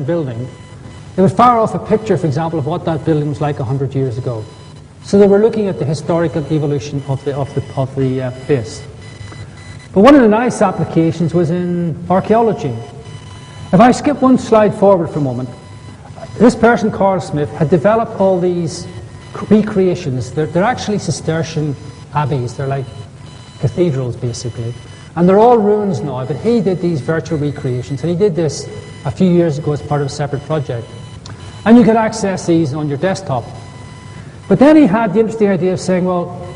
building, they would fire off a picture, for example, of what that building was like 100 years ago. So they were looking at the historical evolution of the place. But one of the nice applications was in archaeology. If I skip one slide forward for a moment, this person, Carl Smith, had developed all these recreations. They're actually Cistercian abbeys. They're like cathedrals, basically. And they're all ruins now, but he did these virtual recreations. And he did this a few years ago as part of a separate project. And you could access these on your desktop. But then he had the interesting idea of saying, well,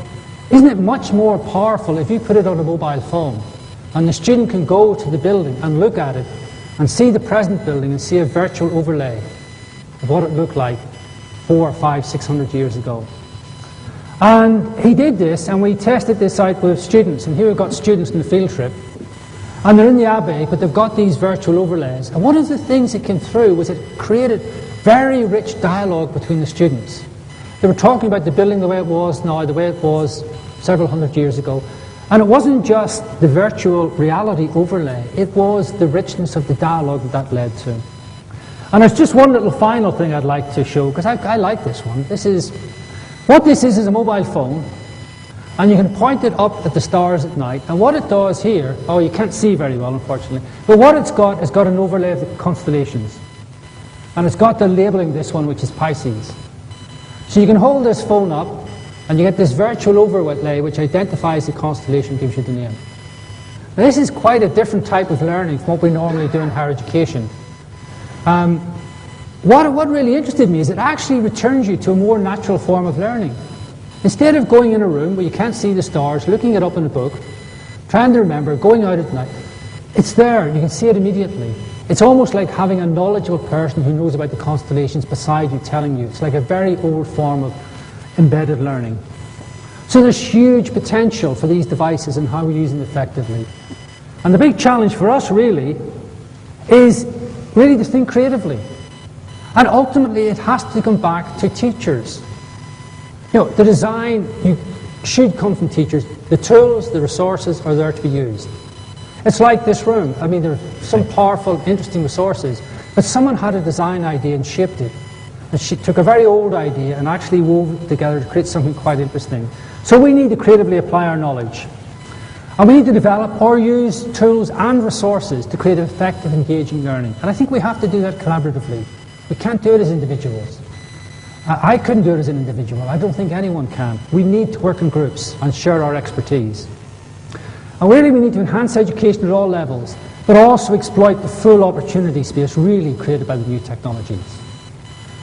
isn't it much more powerful if you put it on a mobile phone and the student can go to the building and look at it and see the present building and see a virtual overlay of what it looked like 400, 500, 600 years ago. And he did this, and we tested this out with students. And here we've got students in the field trip. And they're in the Abbey, but they've got these virtual overlays. And one of the things that came through was it created very rich dialogue between the students. They were talking about the building the way it was now, the way it was several hundred years ago. And it wasn't just the virtual reality overlay, it was the richness of the dialogue that led to. And there's just one little final thing I'd like to show, because I like this one. What this is a mobile phone, and you can point it up at the stars at night. And what it does here, oh, you can't see very well, unfortunately, but what it's got an overlay of the constellations. And it's got the labeling, this one, which is Pisces. So you can hold this phone up, and you get this virtual overlay which identifies the constellation, gives you the name. Now, this is quite a different type of learning from what we normally do in higher education. What really interested me is it actually returns you to a more natural form of learning. Instead of going in a room where you can't see the stars, looking it up in a book, trying to remember, going out at night, it's there, you can see it immediately. It's almost like having a knowledgeable person who knows about the constellations beside you, telling you. It's like a very old form of embedded learning. So there's huge potential for these devices and how we use them effectively. And the big challenge for us really is really to think creatively. And ultimately it has to come back to teachers. You know, the design should come from teachers. The tools, the resources are there to be used. It's like this room. I mean, there are some powerful, interesting resources, but someone had a design idea and shaped it. And she took a very old idea and actually wove it together to create something quite interesting. So we need to creatively apply our knowledge. And we need to develop or use tools and resources to create effective, engaging learning. And I think we have to do that collaboratively. We can't do it as individuals. I couldn't do it as an individual. I don't think anyone can. We need to work in groups and share our expertise. And really we need to enhance education at all levels, but also exploit the full opportunity space really created by the new technologies.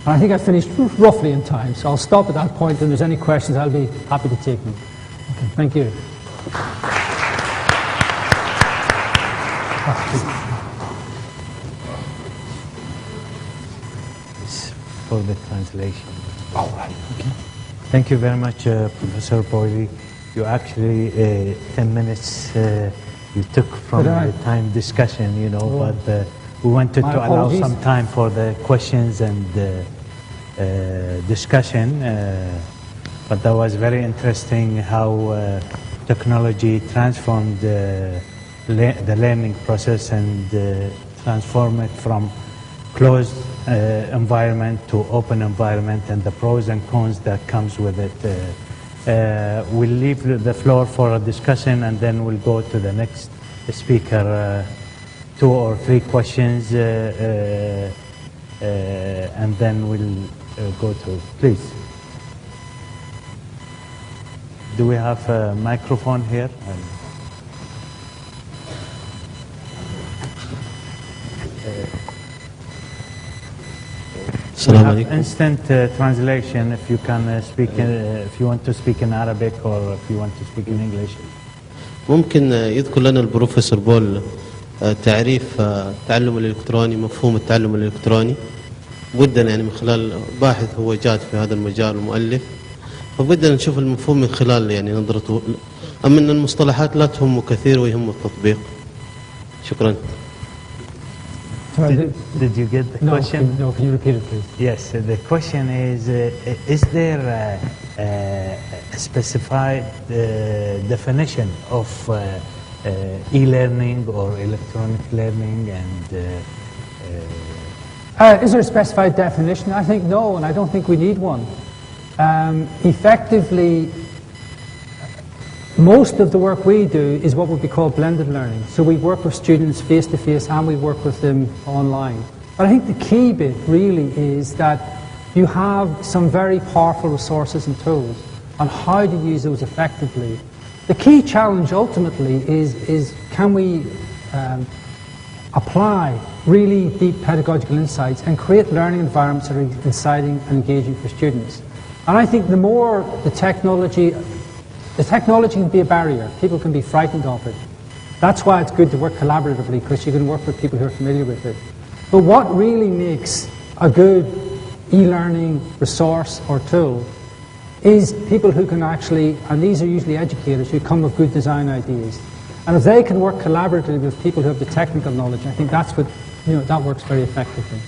And I think I finished roughly in time, so I'll stop at that point, and if there's any questions, I'll be happy to take them. Okay, thank you. For the translation. All right. Okay. Thank you very much, Professor Boyle. You actually, 10 minutes you took from the time discussion, you know, but we wanted to allow some time for the questions and discussion. But that was very interesting how technology transformed the learning process and transformed it from closed environment to open environment and the pros and cons that comes with it. We'll leave the floor for a discussion and then we'll go to the next speaker, 2 or 3 questions and then we'll go to, please. Do we have a microphone here? We have instant translation if you can speak, if you want to speak in Arabic or if you want to speak in English. ممكن يذكر لنا البروفيسور بول تعريف التعلم الإلكتروني، مفهوم التعلم الإلكتروني. بدنا يعني من خلال باحث هو جاد في هذا المجال ومؤلف، فبدنا نشوف المفهوم من خلال يعني نظرته. أما أن المصطلحات لا تهم كثير ويهم التطبيق. شكرا. Did you get the question? No, can you repeat it, please? Yes, the question is there a specified definition of e-learning or electronic learning? And Is there a specified definition? I think no, and I don't think we need one. Effectively, most of the work we do is what would be called blended learning. So we work with students face-to-face and we work with them online. But I think the key bit really is that you have some very powerful resources and tools on how to use those effectively. The key challenge ultimately is can we apply really deep pedagogical insights and create learning environments that are exciting and engaging for students. And I think the more the technology can be a barrier. People can be frightened of it. That's why it's good to work collaboratively, because you can work with people who are familiar with it. But what really makes a good e-learning resource or tool is people who can actually, and these are usually educators who come with good design ideas. And if they can work collaboratively with people who have the technical knowledge, I think that's what, that works very effectively.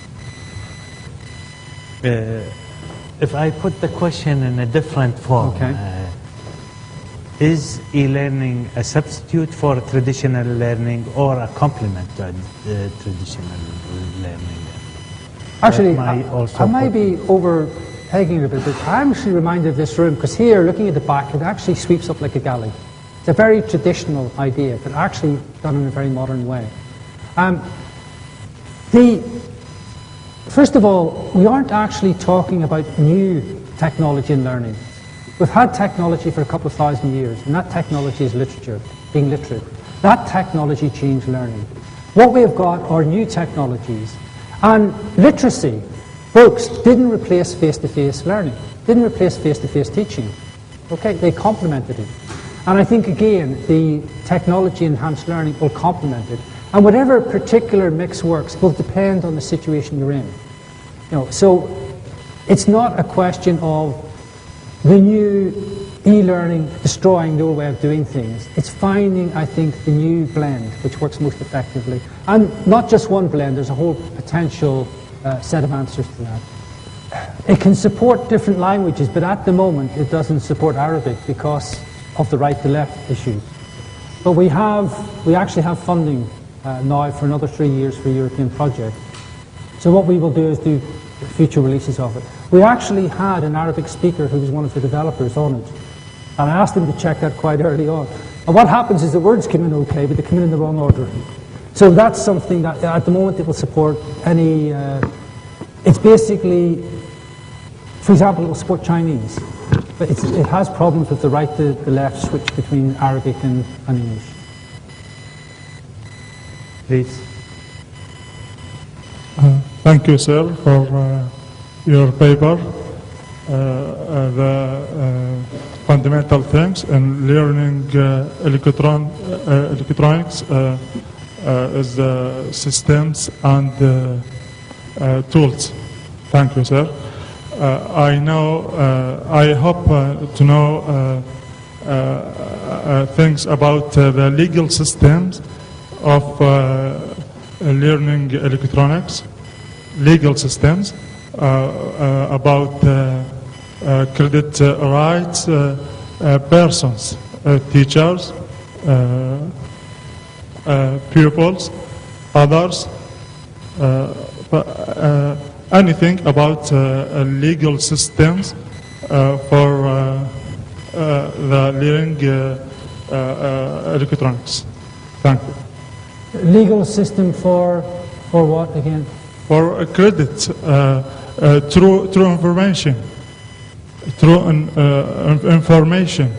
If I put the question in a different form, okay. Is e-learning a substitute for traditional learning or a complement to traditional learning? Actually, I might be over-pegging it a bit, but I'm actually reminded of this room, because here, looking at the back, it actually sweeps up like a galley. It's a very traditional idea, but actually done in a very modern way. First of all, we aren't actually talking about new technology in learning. We've had technology for a couple of thousand years, and that technology is literature, being literate. That technology changed learning. What we have got are new technologies. And literacy, books, didn't replace face-to-face learning, didn't replace face-to-face teaching. Okay, they complemented it. And I think, again, the technology-enhanced learning will complement it. And whatever particular mix works will depend on the situation you're in. So it's not a question of the new e-learning destroying the old way of doing things. It's finding, I think, the new blend which works most effectively. And not just one blend, there's a whole potential set of answers to that. It can support different languages, but at the moment it doesn't support Arabic because of the right to left issue. But we actually have funding now for another 3 years for a European project. So what we will do is do future releases of it. We actually had an Arabic speaker who was one of the developers on it. And I asked him to check that quite early on. And what happens is the words come in okay, but they come in the wrong order. So that's something that at the moment it will support any, it's basically, for example, it will support Chinese. But it has problems with the right to the left switch between Arabic and English. Please. Thank you, sir, for your paper. The fundamental things in learning electronics is the systems and tools. Thank you, sir. I hope to know things about the legal systems of learning electronics, legal systems, about credit rights, persons, teachers, pupils, others, anything about legal systems for the learning electronics. Thank you. Legal system for what again? For credit, through information, through information,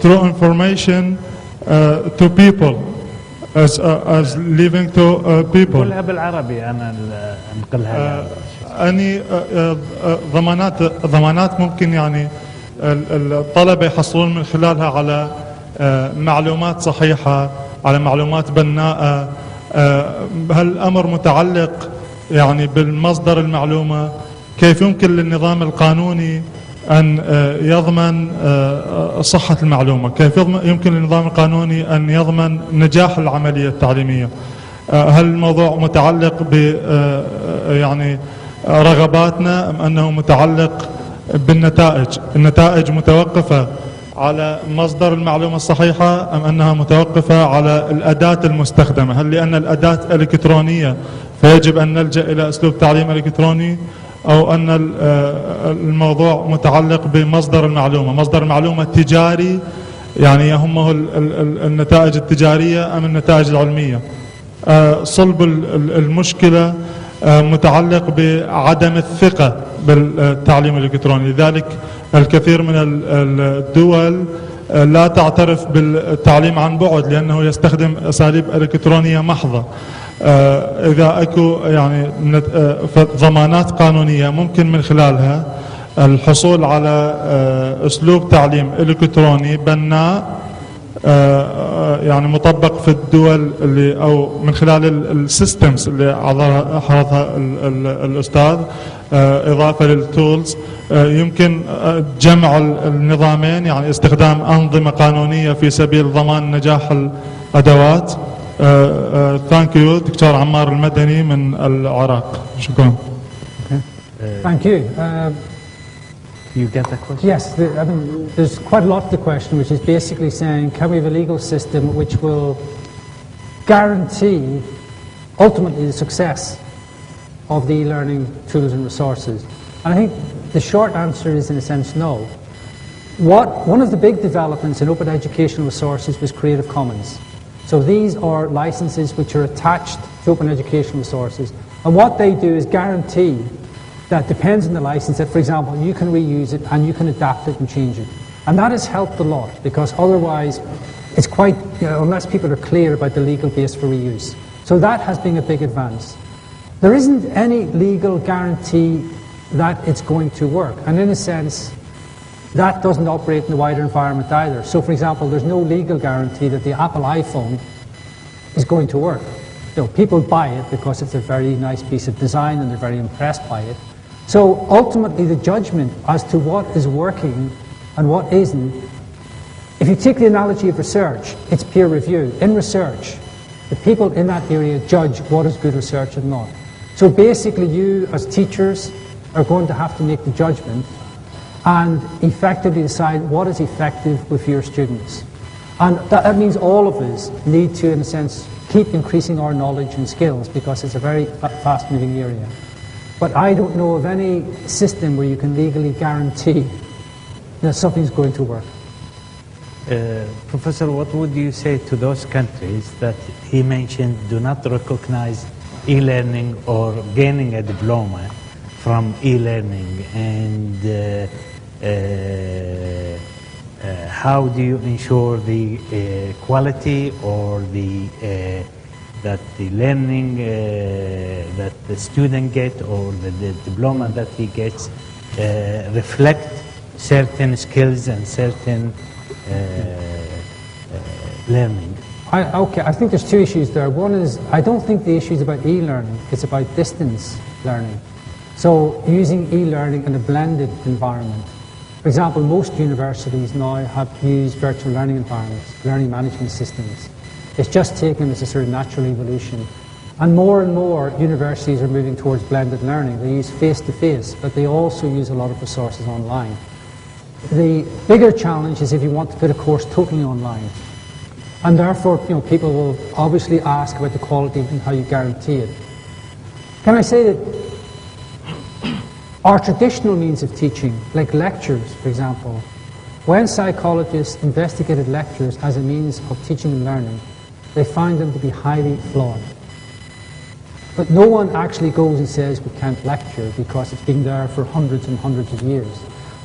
through information to people, as living to people. قولها بالعربي أنا أنقلها. أني ضمانات ممكن يعني الطلبة يحصلون من خلالها على معلومات صحيحة، على معلومات بناءة. هالأمر متعلق يعني بالمصدر المعلومة. كيف يمكن للنظام القانوني أن يضمن صحة المعلومة؟ كيف يمكن للنظام القانوني أن يضمن نجاح العملية التعليمية؟ هل الموضوع متعلق ب يعني رغباتنا أم أنه متعلق بالنتائج؟ النتائج متوقفة على مصدر المعلومة الصحيحة أم أنها متوقفة على الأداة المستخدمة؟ هل لأن الأداة إلكترونية فيجب أن نلجأ إلى أسلوب تعليم إلكتروني، أو أن الموضوع متعلق بمصدر المعلومة؟ مصدر المعلومة تجاري يعني يهمه النتائج التجارية أم النتائج العلمية؟ صلب المشكلة متعلق بعدم الثقة بالتعليم الإلكتروني، لذلك الكثير من الدول لا تعترف بالتعليم عن بعد لأنه يستخدم أساليب إلكترونية محضة. إذا أكو يعني ضمانات قانونية ممكن من خلالها الحصول على أسلوب تعليم إلكتروني بناء يعني مطبق في الدول اللي أو من خلال السيستمز اللي عرضها الأستاذ، إضافة للتولز، يمكن جمع النظامين، يعني استخدام أنظمة قانونية في سبيل ضمان نجاح الأدوات. ثانك يو دكتور عمار المدني من العراق. شكرا. Thank you. You get the question? Yes, I mean, there's quite a lot to the question, which is basically saying, can we have a legal system which will guarantee ultimately the success of the e-learning tools and resources? And I think the short answer is, in a sense, no. One of the big developments in open educational resources was Creative Commons. So these are licenses which are attached to open educational resources, and what they do is guarantee that depends on the license, that, for example, you can reuse it and you can adapt it and change it. And that has helped a lot, because otherwise it's quite, unless people are clear about the legal base for reuse. So that has been a big advance. There isn't any legal guarantee that it's going to work, and in a sense, that doesn't operate in the wider environment either. So, for example, there's no legal guarantee that the Apple iPhone is going to work. People buy it because it's a very nice piece of design and they're very impressed by it. So ultimately the judgment as to what is working and what isn't, if you take the analogy of research, it's peer review. In research, the people in that area judge what is good research and not. So basically you as teachers are going to have to make the judgment and effectively decide what is effective with your students. And that means all of us need to, in a sense, keep increasing our knowledge and skills, because it's a very fast-moving area. But I don't know of any system where you can legally guarantee that something's going to work. Professor, what would you say to those countries that he mentioned do not recognize e-learning or gaining a diploma from e-learning, and how do you ensure the quality or the that the learning that the student gets or the diploma that he gets reflect certain skills and certain learning? I think there's two issues there. One is, I don't think the issue is about e-learning, it's about distance learning. So using e-learning in a blended environment. For example, most universities now have used virtual learning environments, learning management systems. It's just taken as a sort of natural evolution. And more universities are moving towards blended learning. They use face-to-face, but they also use a lot of resources online. The bigger challenge is if you want to put a course totally online. And therefore, people will obviously ask about the quality and how you guarantee it. Can I say that our traditional means of teaching, like lectures, for example, when psychologists investigated lectures as a means of teaching and learning, they find them to be highly flawed. But no one actually goes and says we can't lecture because it's been there for hundreds and hundreds of years.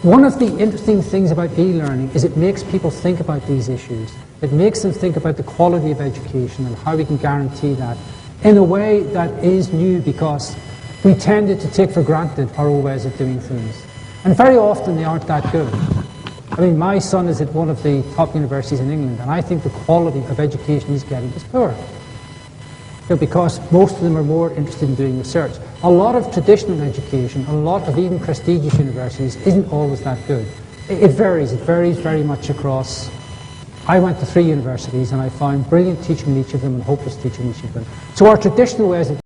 One of the interesting things about e-learning is it makes people think about these issues. It makes them think about the quality of education and how we can guarantee that in a way that is new, because we tended to take for granted our old ways of doing things. And very often they aren't that good. I mean, my son is at one of the top universities in England, and I think the quality of education he's getting is poor. Because most of them are more interested in doing research. A lot of traditional education, a lot of even prestigious universities isn't always that good. It varies very much across. I went to 3 universities and I found brilliant teaching in each of them and hopeless teaching in each of them. So our traditional ways of